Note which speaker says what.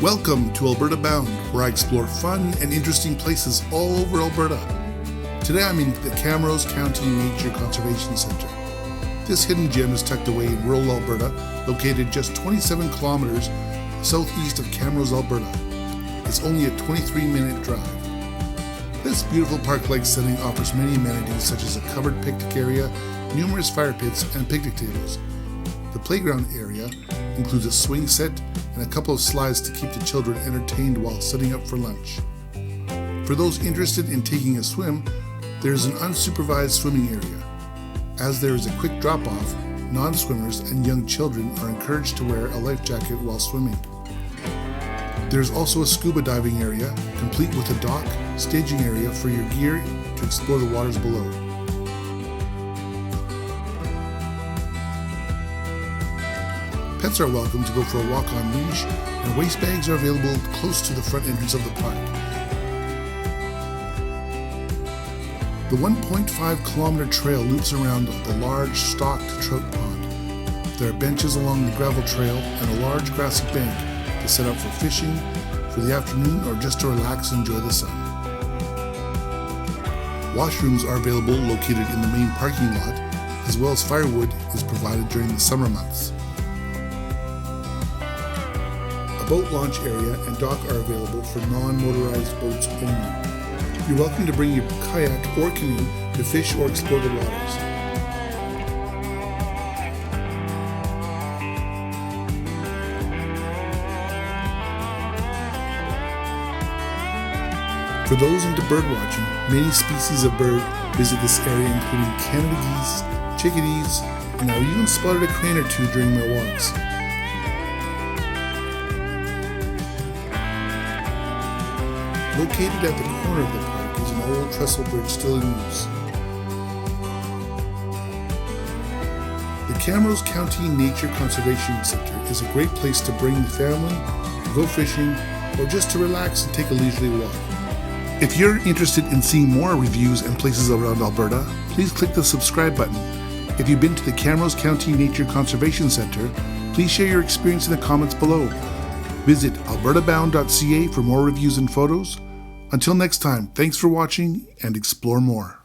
Speaker 1: Welcome to Alberta Bound, where I explore fun and interesting places all over Alberta. Today I'm in the Camrose County Nature Conservation Centre. This hidden gem is tucked away in rural Alberta, located just 27 kilometers southeast of Camrose, Alberta. It's only a 23-minute drive. This beautiful park-like setting offers many amenities such as a covered picnic area, numerous fire pits, and picnic tables. The playground area includes a swing set and a couple of slides to keep the children entertained while setting up for lunch. For those interested in taking a swim, there is an unsupervised swimming area. As there is a quick drop-off, non-swimmers and young children are encouraged to wear a life jacket while swimming. There is also a scuba diving area, complete with a dock, staging area for your gear to explore the waters below. Pets are welcome to go for a walk on leash, and waste bags are available close to the front entrance of the park. The 1.5 kilometer trail loops around the large stocked trout pond. There are benches along the gravel trail and a large grassy bank to set up for fishing, for the afternoon, or just to relax and enjoy the sun. Washrooms are available located in the main parking lot, as well as firewood is provided during the summer months. A boat launch area and dock are available for non-motorized boats only. You're welcome to bring your kayak or canoe to fish or explore the waters. For those into bird watching, many species of bird visit this area, including Canada geese, chickadees, and I've even spotted a crane or two during my walks. Located at the corner of the park is an old trestle bridge still in use. The Camrose County Nature Conservation Centre is a great place to bring the family, go fishing, or just to relax and take a leisurely walk. If you're interested in seeing more reviews and places around Alberta, please click the subscribe button. If you've been to the Camrose County Nature Conservation Centre, please share your experience in the comments below. Visit albertabound.ca for more reviews and photos. Until next time, thanks for watching and explore more.